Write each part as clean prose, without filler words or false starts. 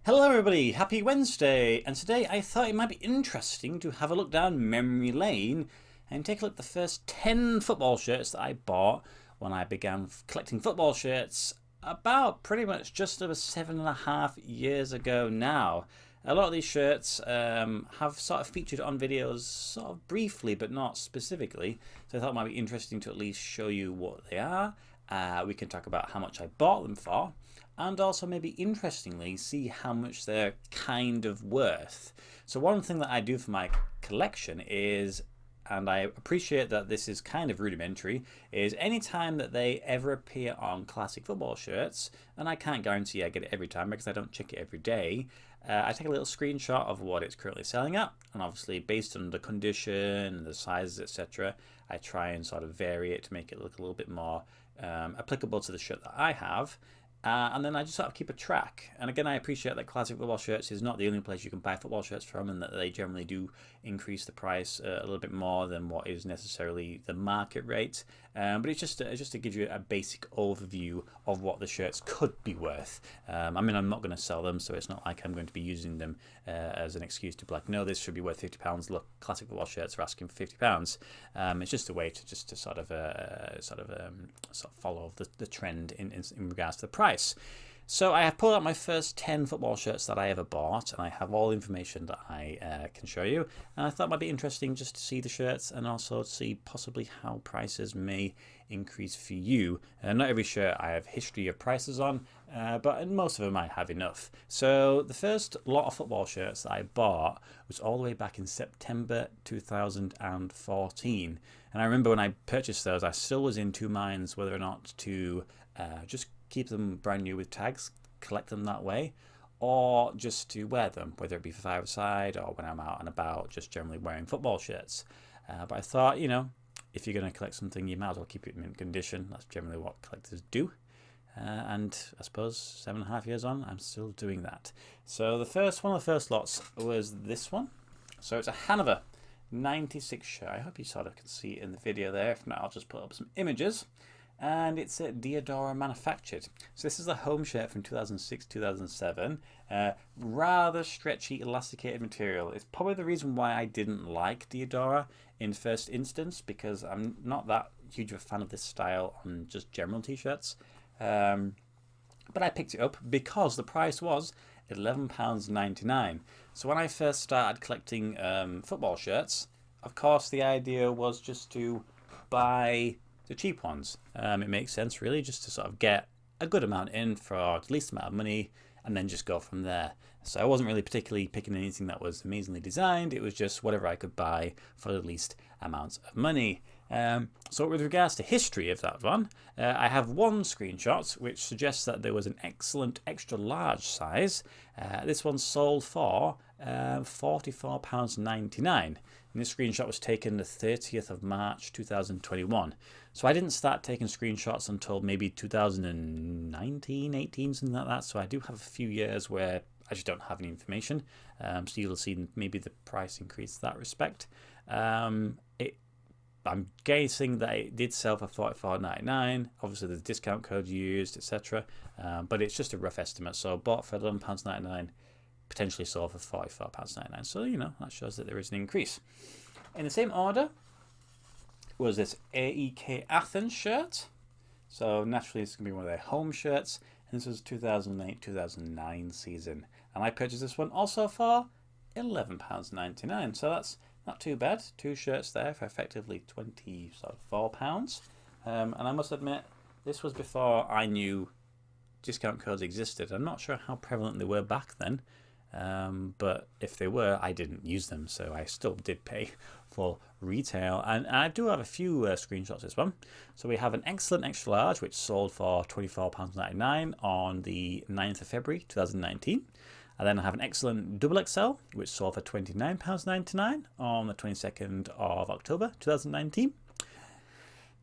Hello everybody, happy Wednesday, and today I thought it might be interesting to have a look down memory lane and take a look at the first 10 football shirts that I bought when I began collecting football shirts about pretty much just over 7.5 years ago now. A lot of these shirts have sort of featured on videos sort of briefly but not specifically, so I thought it might be interesting to at least show you what they are. We can talk about how much I bought them for, and also maybe interestingly see how much they're kind of worth. So one thing that I do for my collection is, and I appreciate that this is kind of rudimentary, is anytime that they ever appear on classic football shirts, and I can't guarantee I get it every time because I don't check it every day, I take a little screenshot of what it's currently selling at, and obviously based on the condition, the sizes, etc., I try and sort of vary it to make it look a little bit more applicable to the shirt that I have. And then I just sort of keep a track. And again, I appreciate that classic football shirts is not the only place you can buy football shirts from, and that they generally do increase the price a little bit more than what is necessarily the market rate. But it's just to give you a basic overview of what the shirts could be worth. I mean, I'm not going to sell them, so it's not like I'm going to be using them as an excuse to be like, no, this should be worth £50. Look, classic football shirts are asking for £50. It's just a way to sort of follow the trend in regards to the price. So I have pulled out my first 10 football shirts that I ever bought, and I have all the information that I can show you. And I thought it might be interesting just to see the shirts and also to see possibly how prices may increase for you. Not every shirt I have history of prices on, but in most of them I have enough. So the first lot of football shirts that I bought was all the way back in September 2014. And I remember when I purchased those, I still was in two minds whether or not to just keep them brand new with tags, collect them that way, or just to wear them, whether it be for five-a-side or when I'm out and about, just generally wearing football shirts. But I thought, if you're going to collect something, you might as well keep it in mint condition. That's generally what collectors do. And I suppose 7.5 years on, I'm still doing that. So one of the first lots was this one. So it's a Hanover 96 shirt. I hope you sort of can see it in the video there. If not, I'll just put up some images. And it's Diadora manufactured. So this is the home shirt from 2006-2007. Rather stretchy, elasticated material. It's probably the reason why I didn't like Diadora in first instance, because I'm not that huge of a fan of this style on just general t-shirts. But I picked it up because the price was £11.99. So when I first started collecting football shirts, of course the idea was just to buy the cheap ones. It makes sense really, just to sort of get a good amount in for the least amount of money and then just go from there. So I wasn't really particularly picking anything that was amazingly designed. It was just whatever I could buy for the least amount of money. So with regards to history of that one, I have one screenshot which suggests that there was an excellent extra large size. This one sold for £44.99. And this screenshot was taken the 30th of March 2021. So I didn't start taking screenshots until maybe 2019, 18, something like that. So I do have a few years where I just don't have any information. So you'll see maybe the price increase in that respect. I'm guessing that it did sell for £44.99. Obviously, the discount code used, etc. But it's just a rough estimate. So bought for £11.99. Potentially sold for £44.99. So, that shows that there is an increase. In the same order was this AEK Athens shirt. So naturally, it's going to be one of their home shirts. And this was 2008-2009 season. And I purchased this one also for £11.99. So that's not too bad. Two shirts there for effectively £24. And I must admit, this was before I knew discount codes existed. I'm not sure how prevalent they were back then. But if they were, I didn't use them, so I still did pay for retail. And I do have a few screenshots of this one. So we have an excellent extra large, which sold for £24.99 on the 9th of February 2019. And then I have an excellent double XL, which sold for £29.99 on the 22nd of October 2019.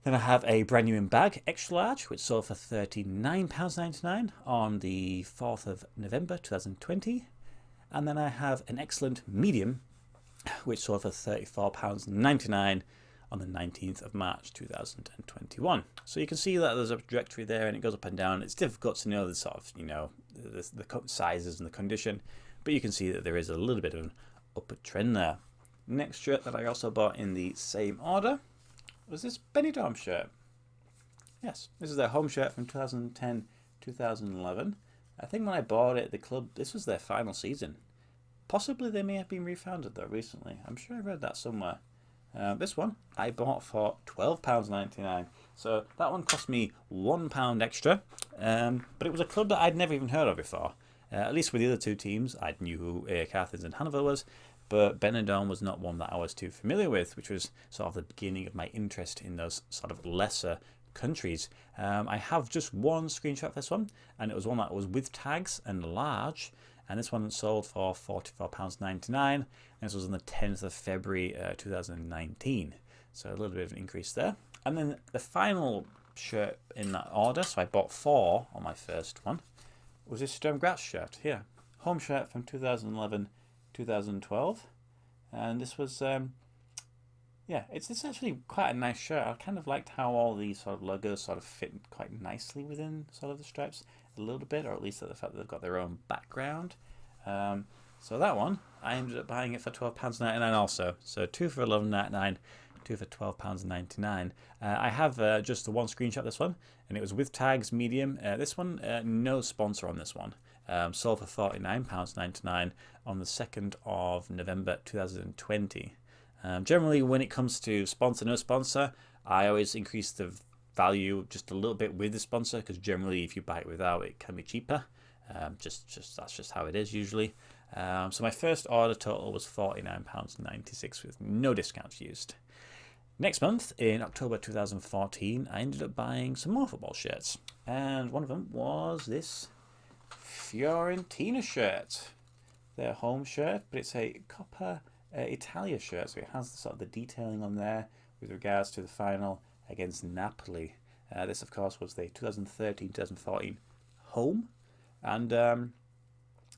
Then I have a brand new in bag extra large, which sold for £39.99 on the 4th of November 2020. And then I have an excellent medium, which sold for £34.99 on the 19th of March 2021. So you can see that there's a trajectory there and it goes up and down. It's difficult to know the sort of, the sizes and the condition, but you can see that there is a little bit of an upward trend there. Next shirt that I also bought in the same order was this Benidorm shirt. Yes, this is their home shirt from 2010-2011. I think when I bought it, the club, this was their final season. Possibly they may have been refounded though recently. I'm sure I read that somewhere. This one I bought for £12.99. So that one cost me £1 extra. But it was a club that I'd never even heard of before. At least with the other two teams, I knew who Carthage and Hanover was. But Benidorm was not one that I was too familiar with, which was sort of the beginning of my interest in those sort of lesser countries. I have just one screenshot of this one, and it was one that was with tags and large. And this one sold for £44.99, and this was on the 10th of February 2019. So a little bit of an increase there. And then the final shirt in that order, so I bought 4 on my first one, was this Sturm Graz shirt here. Home shirt from 2011-2012. And this was, it's actually quite a nice shirt. I kind of liked how all these sort of logos sort of fit quite nicely within sort of the stripes a little bit, or at least the fact that they've got their own background. So that one, I ended up buying it for £12.99 also. So 2 for £11.99, 2 for £12.99. I have just the one screenshot of this one, and it was with tags, medium. This one, no sponsor on this one. Sold for £49.99 on the 2nd of November 2020. Generally, when it comes to sponsor, no sponsor, I always increase the value just a little bit with the sponsor, because generally if you buy it without, it can be cheaper. That's just how it is usually. So my first order total was £49.96 with no discounts used. Next month, in October 2014, I ended up buying some more football shirts, and one of them was this Fiorentina shirt, their home shirt, but it's a Coppa Italia shirt, so it has sort of the detailing on there with regards to the final against Napoli. This, of course, was the 2013-2014 home, and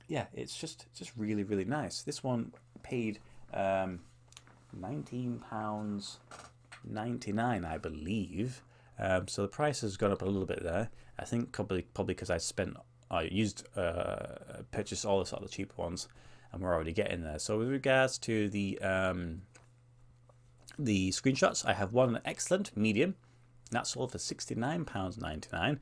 it's just really, really nice. This one paid £19.99, I believe. So the price has gone up a little bit there. I think probably because I purchased all the sort of the cheaper ones, and we're already getting there. So with regards to the screenshots, I have one excellent medium, and that sold for £69.99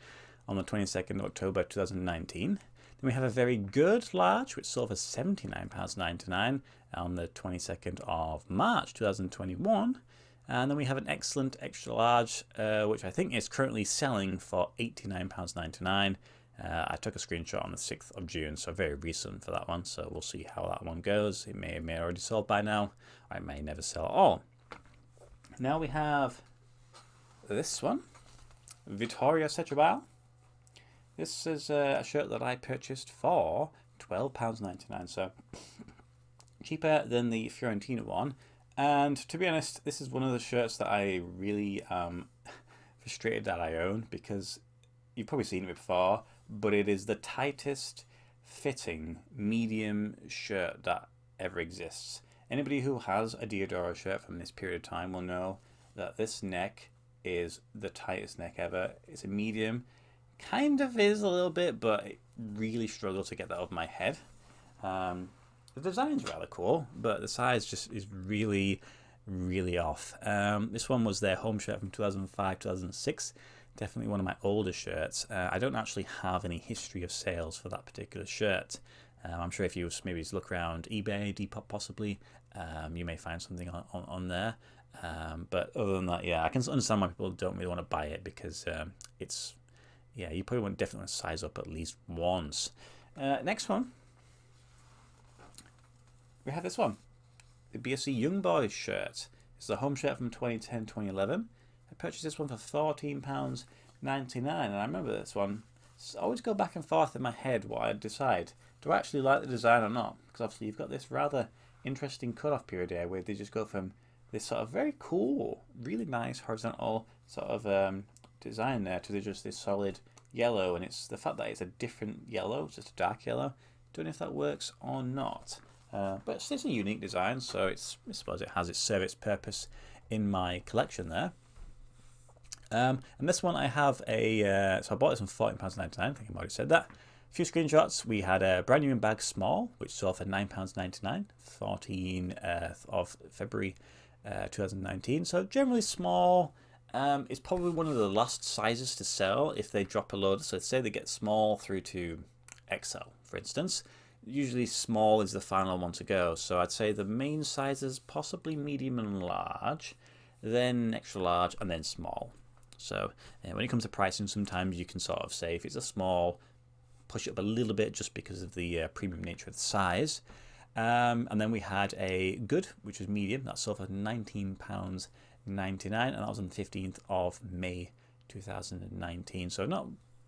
on the 22nd of October 2019. Then we have a very good large, which sold for £79.99 on the 22nd of March 2021. And then we have an excellent extra large, which I think is currently selling for £89.99. I took a screenshot on the 6th of June, so very recent for that one. So we'll see how that one goes. It may already sold by now, or it may never sell at all. Now we have this one, Vittoria Setúbal. This is a shirt that I purchased for £12.99, so cheaper than the Fiorentina one. And to be honest, this is one of the shirts that I really frustrated that I own, because you've probably seen it before, but it is the tightest fitting medium shirt that ever exists. Anybody who has a Diodoro shirt from this period of time will know that this neck is the tightest neck ever. It's a medium, kind of is a little bit, but I really struggle to get that over my head. The design's rather cool, but the size just is really, really off. This one was their home shirt from 2005-2006. Definitely one of my older shirts. I don't actually have any history of sales for that particular shirt. I'm sure if you maybe look around eBay, Depop possibly, you may find something on there. But other than that, I can understand why people don't really want to buy it, because you probably definitely want to size up at least once. Next one, we have this one, the BSC Young Boys shirt. It's a home shirt from 2010-2011. I purchased this one for £14.99, and I remember this one. I always go back and forth in my head what I decide. Do I actually like the design or not? Because obviously you've got this rather interesting cut-off period here where they just go from this sort of very cool, really nice horizontal sort of design there to just this solid yellow, and it's the fact that it's a different yellow, it's just a dark yellow. Don't know if that works or not. But it's a unique design, so I suppose it has its service purpose in my collection there. And this one I have a, so I bought this on £14.99, I think I've already said that. A few screenshots. We had a brand new in bag small, which sold for £9.99, 14th of February 2019. So generally small. It's probably one of the last sizes to sell if they drop a load. So say they get small through to XL, for instance. Usually small is the final one to go. So I'd say the main sizes, possibly medium and large, then extra large, and then small. So when it comes to pricing, sometimes you can sort of say if it's a small, push it up a little bit just because of the premium nature of the size. And then we had a good, which was medium. That sold for £19.99, and that was on the 15th of May 2019. So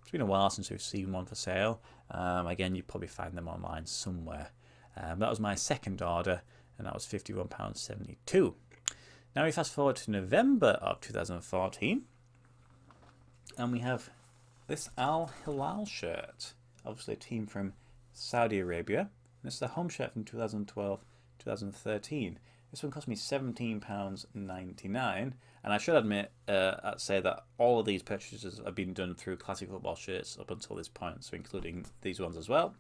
it's been a while since we've seen one for sale. Again, you probably find them online somewhere. That was my second order, and that was £51.72. Now we fast forward to November of 2014, and we have this Al Hilal shirt, obviously a team from Saudi Arabia. This is a home shirt from 2012-2013. This one cost me £17.99, and I should admit, I'd say that all of these purchases have been done through Classic Football Shirts up until this point, so including these ones as well.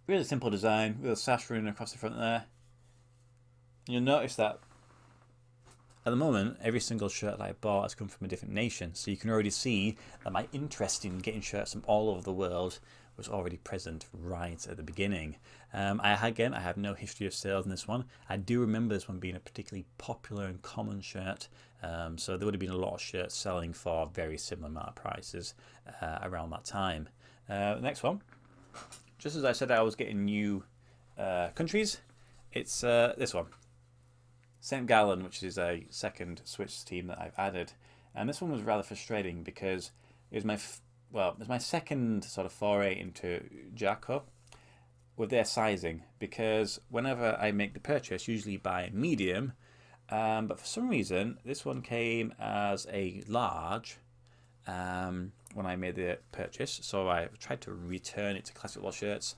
Really simple design with a sash running across the front there. You'll notice that at the moment, every single shirt that I bought has come from a different nation, so you can already see that my interest in getting shirts from all over the world was already present right at the beginning. I have no history of sales in this one. I do remember this one being a particularly popular and common shirt, so there would have been a lot of shirts selling for very similar amount of prices around that time. Next one, just as I said I was getting new countries, it's this one. St. Gallen, which is a second Swiss team that I've added, and this one was rather frustrating because it was my second sort of foray into Jacko with their sizing, because whenever I make the purchase, usually by medium, but for some reason this one came as a large when I made the purchase, so I tried to return it to Classic Football Shirts,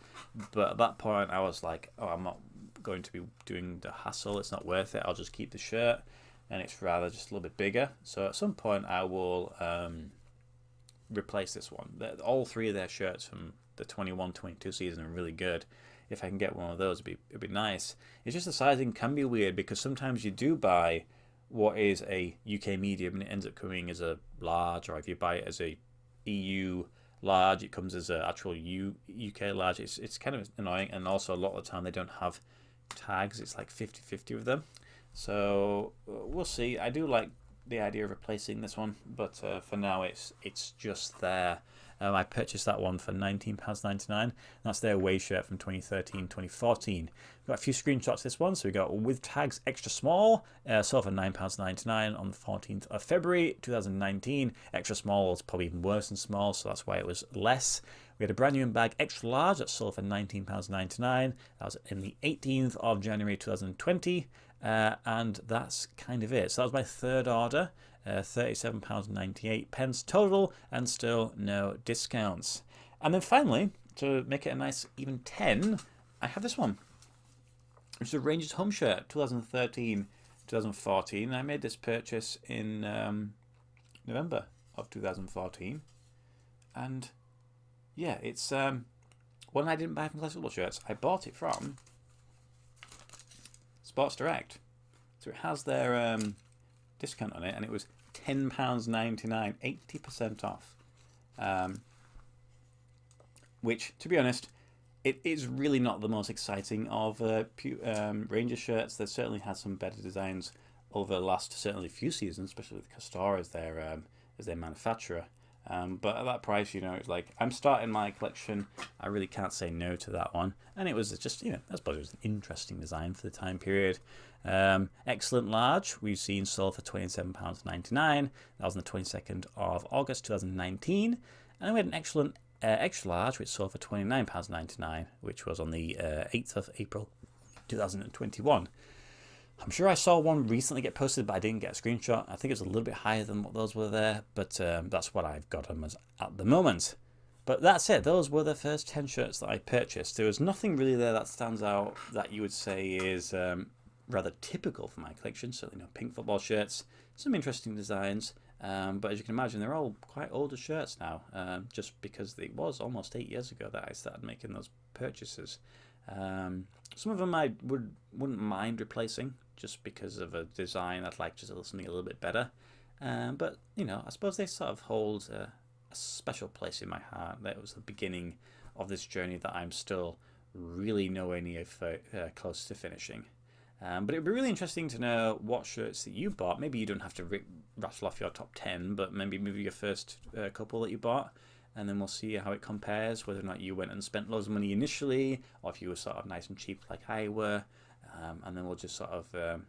but at that point I was like, oh, I'm not going to be doing the hassle, it's not worth it, I'll just keep the shirt, and it's rather just a little bit bigger. So at some point I will replace this one. All three of their shirts from the 21-22 season are really good. If I can get one of those, it'd be nice. It's just the sizing can be weird, because sometimes you do buy what is a UK medium and it ends up coming as a large, or if you buy it as a EU large, it comes as an actual UK large. It's kind of annoying, and also a lot of the time they don't have tags. It's like 50-50 of them, so we'll see. I do like the idea of replacing this one, but for now it's just there. I purchased that one for £19.99. That's their away shirt from 2013-2014. We've got a few screenshots of this one. So we got with tags extra small, sold for £9.99 on the 14th of February 2019. Extra small is probably even worse than small, so that's why it was less. We had a brand new in bag extra large that sold for £19.99. That was in the 18th of January 2020. And that's kind of it. So that was my third order, £37.98 total, and still no discounts. And then finally, to make it a nice even 10, I have this one, which is a Rangers home shirt, 2013-2014. I made this purchase in November of 2014, and yeah, it's one I didn't buy from Classic Football Shirts. I bought it from Sports Direct, so it has their discount on it, and it was £10.99, 80% off, which, to be honest, it is really not the most exciting of Rangers shirts. They've certainly had some better designs over the last certainly few seasons, especially with Castor as their manufacturer. But at that price, it's like, I'm starting my collection. I really can't say no to that one. And it was just, I suppose it was an interesting design for the time period. Excellent large, we've seen sold for £27.99. That was on the 22nd of August 2019. And then we had an excellent extra large, which sold for £29.99, which was on the 8th of April 2021. I'm sure I saw one recently get posted, but I didn't get a screenshot. I think it was a little bit higher than what those were there, but that's what I've got them as at the moment. But that's it. Those were the first 10 shirts that I purchased. There was nothing really there that stands out that you would say is rather typical for my collection. Certainly no pink football shirts, some interesting designs, but as you can imagine, they're all quite older shirts now, just because it was almost 8 years ago that I started making those purchases. Some of them I wouldn't mind replacing just because of a design I'd like just something a little bit better. But I suppose they sort of hold a special place in my heart. That was the beginning of this journey that I'm still really nowhere near close to finishing. But it would be really interesting to know what shirts that you bought. Maybe you don't have to rattle off your top 10, but maybe your first couple that you bought. And then we'll see how it compares, whether or not you went and spent loads of money initially, or if you were sort of nice and cheap like I were. And then we'll just sort of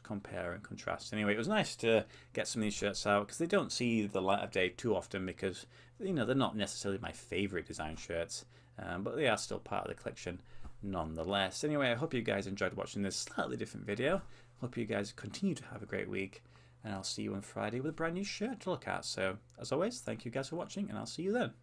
compare and contrast. Anyway, it was nice to get some of these shirts out because they don't see the light of day too often because they're not necessarily my favorite design shirts, but they are still part of the collection nonetheless. Anyway, I hope you guys enjoyed watching this slightly different video. Hope you guys continue to have a great week, and I'll see you on Friday with a brand new shirt to look at. So as always, thank you guys for watching, and I'll see you then.